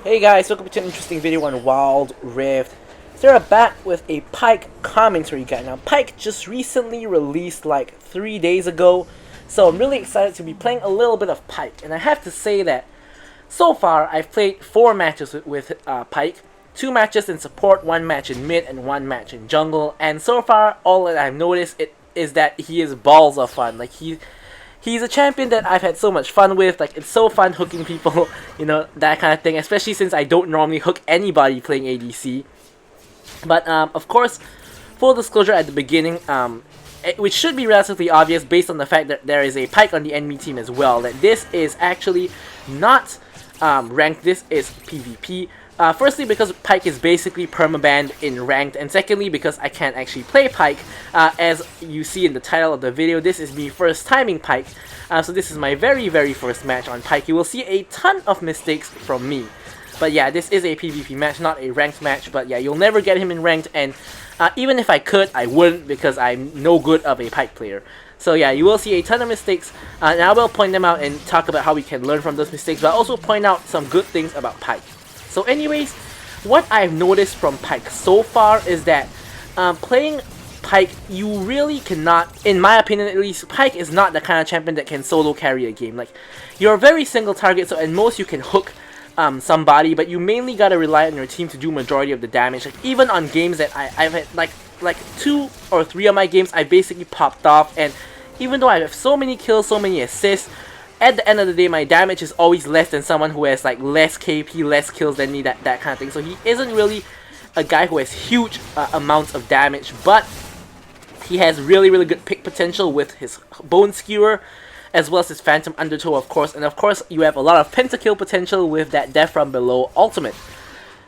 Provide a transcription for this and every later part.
Hey guys, welcome to an interesting video on Wild Rift. So we're back with a Pyke commentary guide. Now Pyke just recently released like 3 days ago, so I'm really excited to be playing a little bit of Pyke. And I have to say that so far I've played 4 matches with Pyke. 2 matches in support, 1 match in mid, and 1 match in jungle. And so far all that I've noticed is that he is balls of fun. Like he's a champion that I've had so much fun with. Like, it's so fun hooking people, you know, that kind of thing, especially since I don't normally hook anybody playing ADC. But, of course, full disclosure at the beginning, which should be relatively obvious based on the fact that there is a Pyke on the enemy team as well, that this is actually not ranked, this is PvP. Firstly, because Pyke is basically permabanned in ranked, and secondly, because I can't actually play Pyke. As you see in the title of the video, this is me first timing Pyke, so this is my very first match on Pyke. You will see a ton of mistakes from me. But yeah, this is a PvP match, not a ranked match, but yeah, you'll never get him in ranked, and even if I could, I wouldn't, because I'm no good of a Pyke player. So yeah, you will see a ton of mistakes, and I will point them out and talk about how we can learn from those mistakes, but I'll also point out some good things about Pyke. So anyways, what I've noticed from Pyke so far is that playing Pyke, you really cannot, in my opinion at least, Pyke is not the kind of champion that can solo carry a game. Like, you're a very single target, so at most you can hook somebody, but you mainly gotta rely on your team to do majority of the damage. Like, even on games that I've had, like 2 or 3 of my games, I basically popped off, and even though I have so many kills, so many assists, at the end of the day, my damage is always less than someone who has like less KP, less kills than me, that kind of thing. So he isn't really a guy who has huge amounts of damage, but he has really good pick potential with his Bone Skewer, as well as his Phantom Undertow, of course. And of course, you have a lot of pentakill potential with that Death from Below ultimate.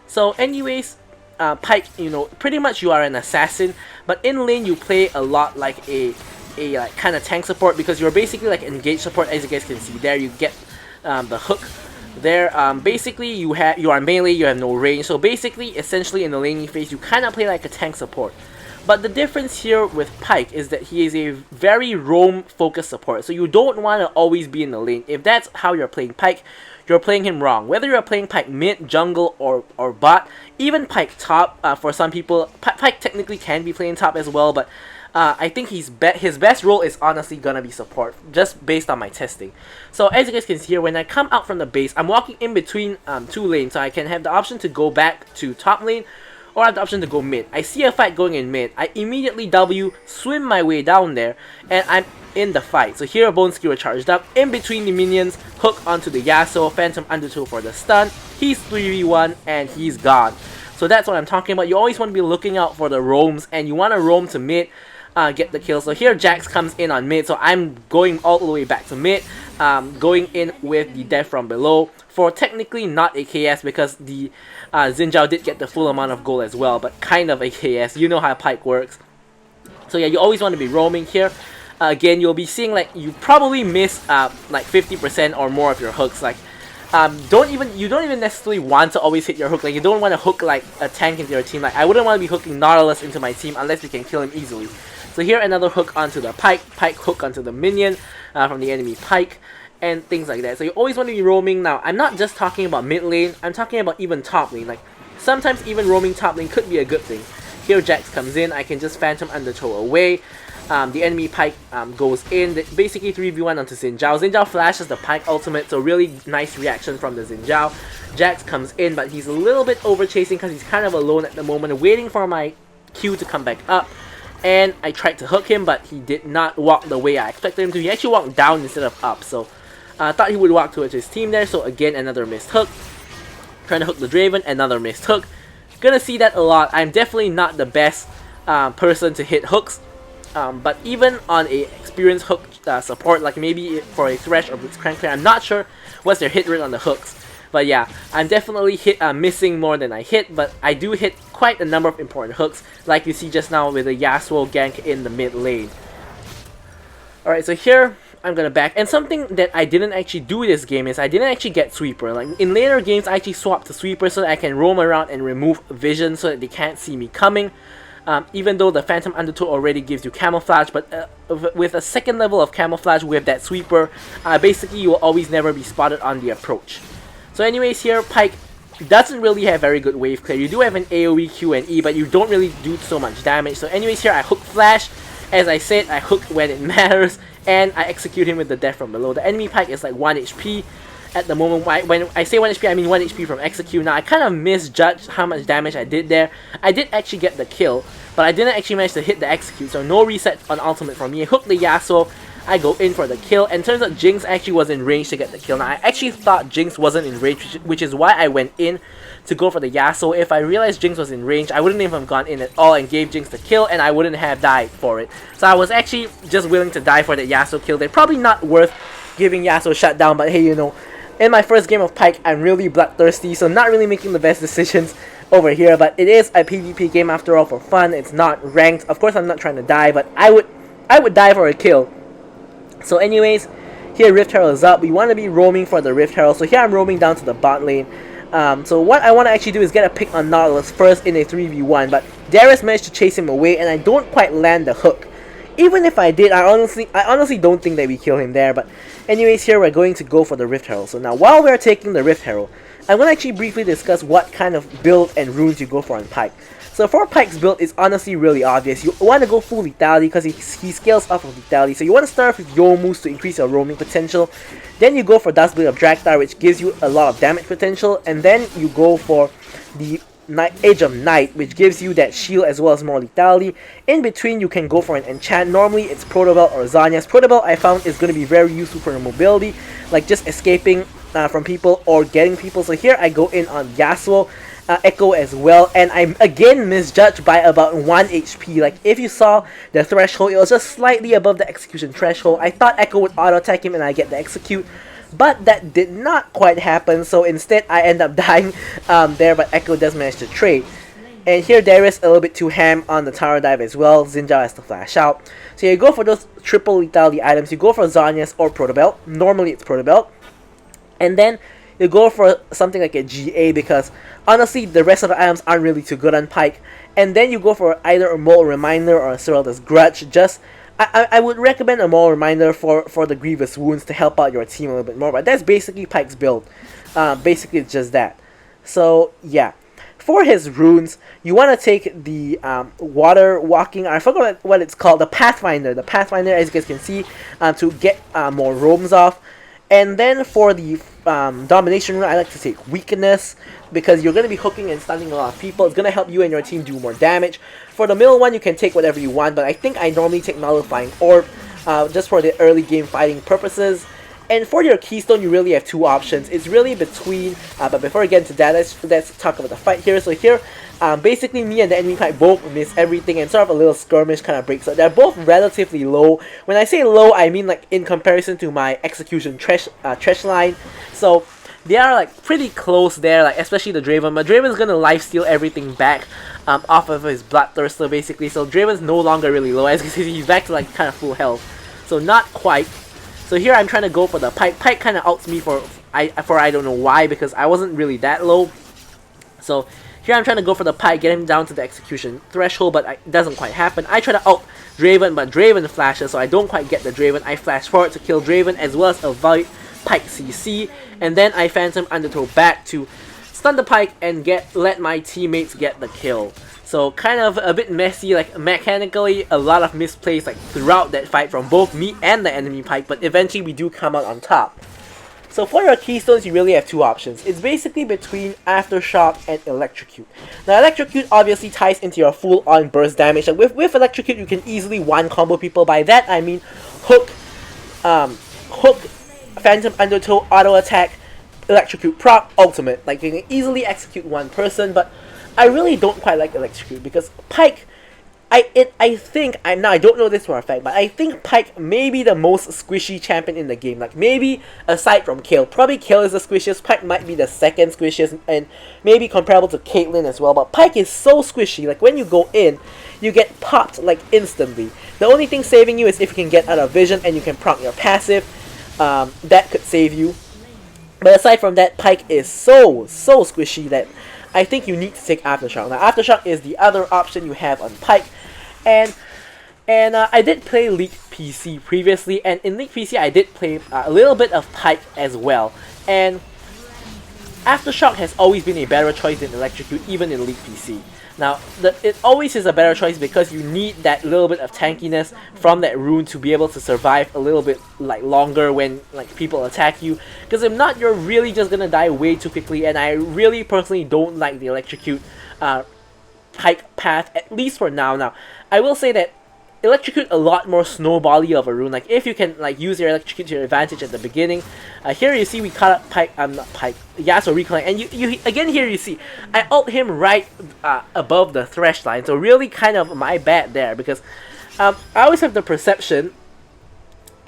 So anyways, Pyke, you know, pretty much you are an assassin, but in lane you play a lot like a like kind of tank support, because you're basically like engaged support. As you guys can see there, you get the hook there. Basically you are melee, you have no range, so basically essentially in the laning phase you kind of play like a tank support. But the difference here with Pyke is that he is a very roam focused support, so you don't want to always be in the lane. If that's how you're playing Pyke, you're playing him wrong. Whether you're playing Pyke mid, jungle, or bot, even Pyke top, for some people, Pyke technically can be playing top as well, but I think his best role is honestly gonna be support, just based on my testing. So as you guys can see here, when I come out from the base, I'm walking in between 2 lanes, so I can have the option to go back to top lane, or I have the option to go mid. I see a fight going in mid, I immediately W, swim my way down there, and I'm in the fight. So here a Bone Skewer charged up, in between the minions, hook onto the Yasuo, Phantom Undertow for the stun, he's 3v1, and he's gone. So that's what I'm talking about. You always want to be looking out for the roams, and you want to roam to mid, get the kill. So here Jax comes in on mid, so I'm going all the way back to mid, going in with the Death from Below for technically not a KS, because the Xin Zhao did get the full amount of gold as well, but kind of a KS. You know how Pyke works. So yeah, you always want to be roaming here. Again, you'll be seeing like you probably miss like 50% or more of your hooks. Like you don't even necessarily want to always hit your hook. Like, you don't want to hook like a tank into your team. Like, I wouldn't want to be hooking Nautilus into my team unless we can kill him easily. So here another hook onto the Pyke hook onto the minion from the enemy Pyke, and things like that. So you always want to be roaming. Now, I'm not just talking about mid lane, I'm talking about even top lane. Like, sometimes even roaming top lane could be a good thing. Here Jax comes in, I can just Phantom Undertow away. The enemy Pyke goes in, basically 3v1 onto Xin Zhao. Xin Zhao flashes the Pyke ultimate, so really nice reaction from the Xin Zhao. Jax comes in, but he's a little bit over chasing because he's kind of alone at the moment, waiting for my Q to come back up. And I tried to hook him, but he did not walk the way I expected him to. He actually walked down instead of up, so I thought he would walk towards his team there. So again, another missed hook. Trying to hook the Draven, another missed hook. Gonna see that a lot. I'm definitely not the best person to hit hooks, but even on a experienced hook support, like maybe for a Thresh or Blitzcrank player, I'm not sure what's their hit rate on the hooks. But yeah, I'm definitely missing more than I hit, but I do hit quite a number of important hooks, like you see just now with the Yasuo gank in the mid lane. Alright, so here I'm gonna back, and something that I didn't actually do this game is I didn't actually get Sweeper. Like, in later games I actually swapped to Sweeper so that I can roam around and remove vision so that they can't see me coming. Even though the Phantom Undertow already gives you camouflage, but with a second level of camouflage with that Sweeper, basically you will always never be spotted on the approach. So anyways, here Pyke doesn't really have very good wave clear. You do have an AoE Q and E, but you don't really do so much damage. So anyways, here I hook flash. As I said, I hook when it matters, and I execute him with the death from below. The enemy Pyke is like 1 HP at the moment. When I say 1 HP, I mean 1 HP from execute. Now I kind of misjudged how much damage I did there. I did actually get the kill, but I didn't actually manage to hit the execute, so no reset on ultimate from me. I hook the Yasuo, I go in for the kill, and turns out Jinx actually was in range to get the kill. Now, I actually thought Jinx wasn't in range, which is why I went in to go for the Yasuo. If I realized Jinx was in range, I wouldn't even have gone in at all and gave Jinx the kill, and I wouldn't have died for it. So I was actually just willing to die for the Yasuo kill. They're probably not worth giving Yasuo shutdown, but hey, you know, in my first game of Pyke, I'm really bloodthirsty, so not really making the best decisions over here, but it is a PvP game after all for fun. It's not ranked. Of course, I'm not trying to die, but I would die for a kill. So anyways, here Rift Herald is up. We want to be roaming for the Rift Herald. So here I'm roaming down to the bot lane. So what I want to actually do is get a pick on Nautilus first in a 3v1. But Darius managed to chase him away, and I don't quite land the hook. Even if I did, I honestly don't think that we kill him there. But anyways, here we're going to go for the Rift Herald. So now while we're taking the Rift Herald, I want to actually briefly discuss what kind of build and runes you go for on Pyke. So for Pyke's build, it's honestly really obvious. You want to go full lethality because he scales off of lethality. So you want to start off with Youmuu's to increase your roaming potential. Then you go for Duskblade of Drakthar, which gives you a lot of damage potential. And then you go for the Age of Night, which gives you that shield as well as more lethality. In between, you can go for an enchant. Normally, it's Protobelt or Zhonya's. Protobelt, I found, is going to be very useful for your mobility, like just escaping from people or getting people. So here I go in on Yasuo. Echo as well, and I'm again misjudged by about 1 HP. Like, if you saw the threshold, it was just slightly above the execution threshold. I thought Echo would auto attack him and I get the execute, but that did not quite happen. So instead I end up dying there, but Echo does manage to trade. And here Darius a little bit too ham on the tower dive as well. Xinjiao has to flash out. So you go for those triple lethality items. You go for Zhonya's or Protobelt. Normally it's Protobelt, and then you go for something like a GA because honestly the rest of the items aren't really too good on Pyke. And then you go for either a Moral Reminder or a Seralda's Grudge. Just I would recommend a Moral Reminder for the Grievous Wounds to help out your team a little bit more, but that's basically Pyke's build. Basically it's just that. So yeah, for his runes, you want to take the water walking, I forgot what it's called, the Pathfinder. The Pathfinder, as you guys can see, to get more roams off. And then for the domination rune, I like to take weakness because you're going to be hooking and stunning a lot of people. It's going to help you and your team do more damage. For the middle one, you can take whatever you want, but I think I normally take Nullifying Orb just for the early game fighting purposes. And for your keystone, you really have two options. It's really between, but before we get into that, let's talk about the fight here. So here, basically me and the enemy Pyke both miss everything, and sort of a little skirmish kind of breaks out. They're both relatively low. When I say low, I mean like in comparison to my execution trash line. So they are like pretty close there, like especially the Draven. But Draven's gonna lifesteal everything back off of his Bloodthirster basically. So Draven's no longer really low. As you can see, he's back to like kind of full health. So not quite. So here I'm trying to go for the Pyke. Pyke kind of outs me for I don't know why, because I wasn't really that low. So here I'm trying to go for the Pyke, get him down to the execution threshold, but it doesn't quite happen. I try to out Draven, but Draven flashes, so I don't quite get the Draven. I flash forward to kill Draven as well as avoid Pyke CC, and then I Phantom Undertow back to stun the Pyke and let my teammates get the kill. So kind of a bit messy, like mechanically a lot of misplays like throughout that fight from both me and the enemy Pyke, but eventually we do come out on top. So for your keystones, you really have two options. It's basically between Aftershock and Electrocute. Now Electrocute obviously ties into your full-on burst damage. Like with Electrocute, you can easily one-combo people. By that I mean hook, Phantom Undertow, auto attack, Electrocute proc, ultimate. Like you can easily execute one person, but I really don't quite like Electrocute because Pyke, I think, I don't know this for a fact, but I think Pyke may be the most squishy champion in the game. Like maybe aside from Kayle. Probably Kayle is the squishiest, Pyke might be the second squishiest, and maybe comparable to Caitlyn as well. But Pyke is so squishy, like when you go in, you get popped like instantly. The only thing saving you is if you can get out of vision and you can proc your passive. That could save you. But aside from that, Pyke is so squishy that I think you need to take Aftershock. Now Aftershock is the other option you have on Pyke, and I did play League PC previously, and in League PC I did play a little bit of Pyke as well. And Aftershock has always been a better choice than Electrocute, even in League PC. Now, it always is a better choice because you need that little bit of tankiness from that rune to be able to survive a little bit like longer when like people attack you. Because if not, you're really just gonna die way too quickly. And I really personally don't like the Electrocute Pyke path, at least for now. Now, I will say that Electrocute a lot more snowbally of a rune. Like if you can like use your Electrocute to your advantage at the beginning. Here you see we caught up Pyke, not Pyke, Yasuo recalling, and you again here you see I ult him right above the thresh line. So really kind of my bad there because I always have the perception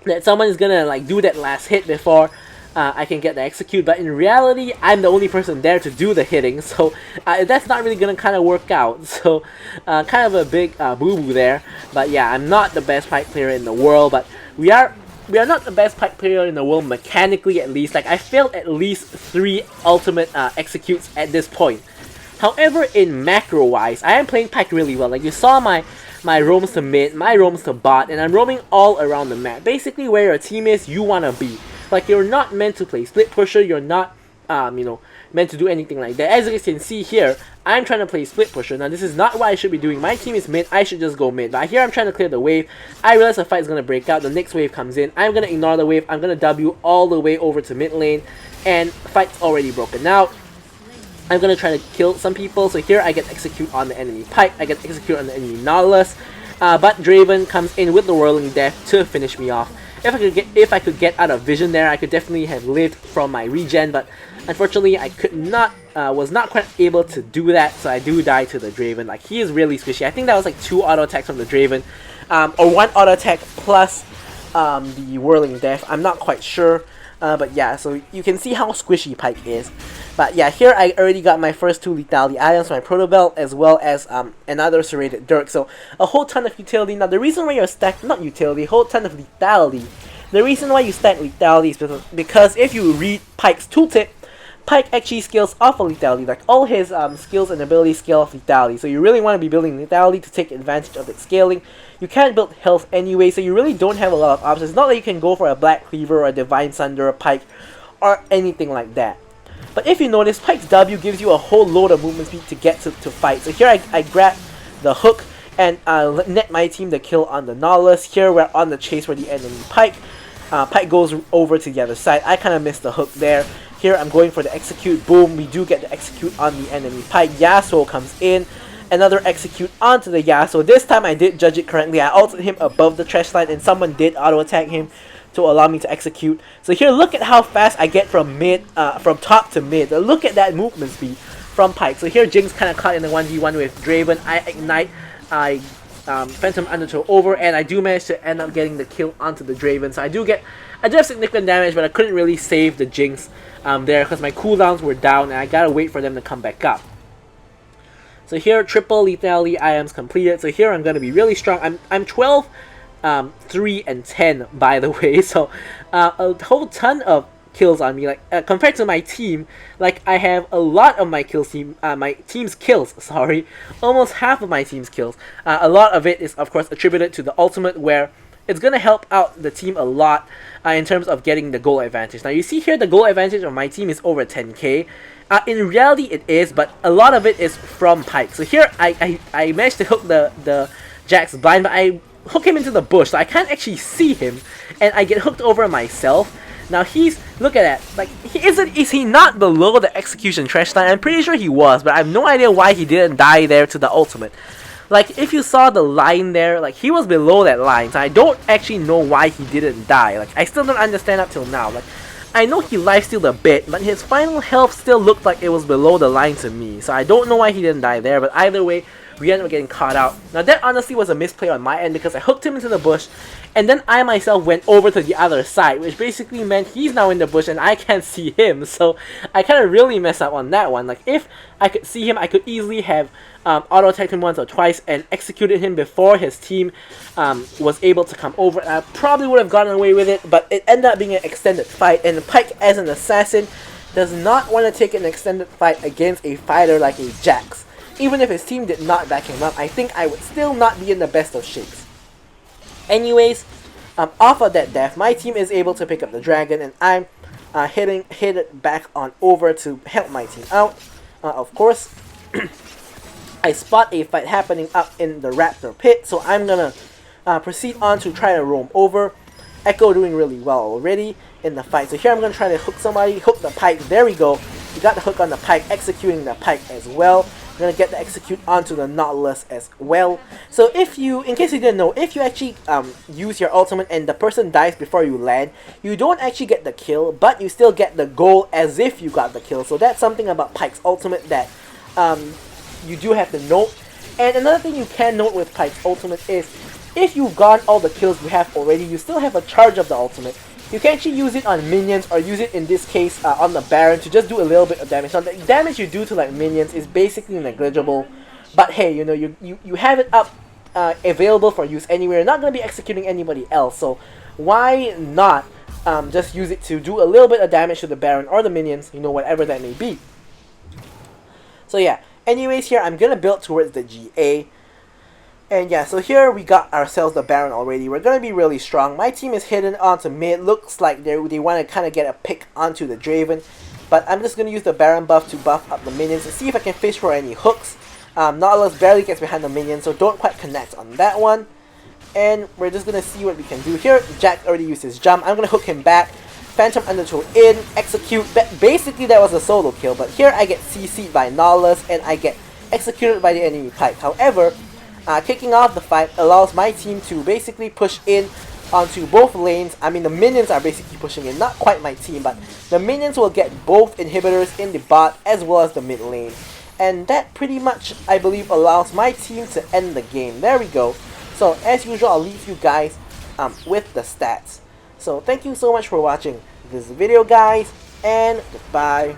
that someone is gonna like do that last hit before I can get the execute, but in reality, I'm the only person there to do the hitting, so that's not really gonna kind of work out. So, kind of a big boo-boo there. But yeah, I'm not the best Pyke player in the world, but we are not the best Pyke player in the world mechanically, at least. Like I failed at least 3 ultimate executes at this point. However, in macro-wise, I am playing Pyke really well. Like you saw my roams to mid, my roams to bot, and I'm roaming all around the map. Basically, where your team is, you wanna be. Like, you're not meant to play split pusher, you're not, you know, meant to do anything like that. As you can see here, I'm trying to play split pusher. Now, this is not what I should be doing. My team is mid, I should just go mid. But here, I'm trying to clear the wave. I realize the fight is going to break out. The next wave comes in. I'm going to ignore the wave. I'm going to W all the way over to mid lane. And the fight's already broken out. I'm going to try to kill some people. So here, I get execute on the enemy Pyke. I get execute on the enemy Nautilus. But Draven comes in with the Whirling Death to finish me off. If I could get out of vision there, I could definitely have lived from my regen, but unfortunately I could not, was not quite able to do that, so I do die to the Draven. Like, he is really squishy. I think that was like 2 auto attacks from the Draven, or 1 auto attack plus the Whirling Death. I'm not quite sure, but yeah, so you can see how squishy Pyke is. But yeah, here I already got my first 2 lethality items, my Proto Belt, as well as another serrated dirk. So a whole ton of utility. Now the reason why you're stacked, not utility, a whole ton of lethality. The reason why you stack lethality is because if you read Pyke's tooltip, Pyke actually scales off of lethality. Like all his skills and abilities scale off lethality. So you really want to be building lethality to take advantage of its scaling. You can't build health anyway, so you really don't have a lot of options. It's not that you can go for a Black Cleaver or a Divine Sunder or Pyke or anything like that. But if you notice, Pyke's W gives you a whole load of movement speed to get to fight. So here I grab the hook and net my team the kill on the Nautilus. Here we're on the chase for the enemy Pyke. Pyke goes over to the other side. I kind of missed the hook there. Here I'm going for the execute. Boom, we do get the execute on the enemy Pyke. Yasuo comes in. Another execute onto the Yasuo. This time I did judge it correctly. I ulted him above the trash line and someone did auto attack him to allow me to execute. So here, look at how fast I get from top to mid. Look at that movement speed from Pyke. So here, Jinx kind of caught in the 1v1 with Draven. I ignite, I Phantom Undertow over, and I do manage to end up getting the kill onto the Draven. So I do have significant damage, but I couldn't really save the Jinx there because my cooldowns were down, and I gotta wait for them to come back up. So here, triple lethality items completed. So here I'm gonna be really strong. I'm 12. 3 and 10 by the way, so a whole ton of kills on me. Like compared to my team, like I have a lot of my team's kills, sorry, almost half of my team's kills. A lot of it is of course attributed to the ultimate, where it's gonna help out the team a lot in terms of getting the goal advantage. Now you see here the goal advantage of my team is over 10k. In reality it is, but a lot of it is from Pyke. So here I managed to hook the Jax blind, but I hook him into the bush, so I can't actually see him, and I get hooked over myself. Now look at that, like, is he not below the execution trash line? I'm pretty sure he was, but I have no idea why he didn't die there to the ultimate. Like, if you saw the line there, like, he was below that line, so I don't actually know why he didn't die. Like, I still don't understand up till now. Like, I know he lifestealed a bit, but his final health still looked like it was below the line to me, so I don't know why he didn't die there, but either way, we ended up getting caught out. Now that honestly was a misplay on my end because I hooked him into the bush and then I myself went over to the other side, which basically meant he's now in the bush and I can't see him, so I kind of really messed up on that one. Like, if I could see him, I could easily have auto attacked him once or twice and executed him before his team was able to come over. I probably would have gotten away with it, but it ended up being an extended fight, and Pyke as an assassin does not want to take an extended fight against a fighter like a Jax. Even if his team did not back him up, I think I would still not be in the best of shapes. Anyways, off of that death, my team is able to pick up the dragon, and I'm headed back on over to help my team out. Of course, I spot a fight happening up in the raptor pit, so I'm gonna proceed on to try to roam over. Echo doing really well already in the fight. So here I'm gonna try to hook somebody, hook the Pyke. There we go. We got the hook on the Pyke, executing the Pyke as well. I'm gonna get the execute onto the Nautilus as well. So if you, in case you didn't know, if you actually use your ultimate and the person dies before you land, you don't actually get the kill, but you still get the goal as if you got the kill. So that's something about Pyke's ultimate that you do have to note. And another thing you can note with Pyke's ultimate is, if you've gotten all the kills you have already, you still have a charge of the ultimate. You can actually use it on minions, or use it in this case on the Baron to just do a little bit of damage. Now the damage you do to like minions is basically negligible, but hey, you know, you have it up available for use anywhere. You're not going to be executing anybody else, so why not just use it to do a little bit of damage to the Baron or the minions, you know, whatever that may be. So yeah, anyways, here I'm going to build towards the GA. And yeah, so here we got ourselves the Baron already. We're going to be really strong. My team is hidden onto mid. Looks like they want to kind of get a pick onto the Draven. But I'm just going to use the Baron buff to buff up the minions and see if I can fish for any hooks. Nautilus barely gets behind the minions, so don't quite connect on that one. And we're just going to see what we can do here. Jack already used his jump. I'm going to hook him back. Phantom Undertow in, execute. Basically that was a solo kill, but here I get CC'd by Nautilus and I get executed by the enemy Pyke. However, kicking off the fight allows my team to basically push in onto both lanes. I mean, the minions are basically pushing in, not quite my team, but the minions will get both inhibitors in the bot as well as the mid lane. And that pretty much, I believe, allows my team to end the game. There we go. So, as usual, I'll leave you guys with the stats. So, thank you so much for watching this video, guys, and goodbye.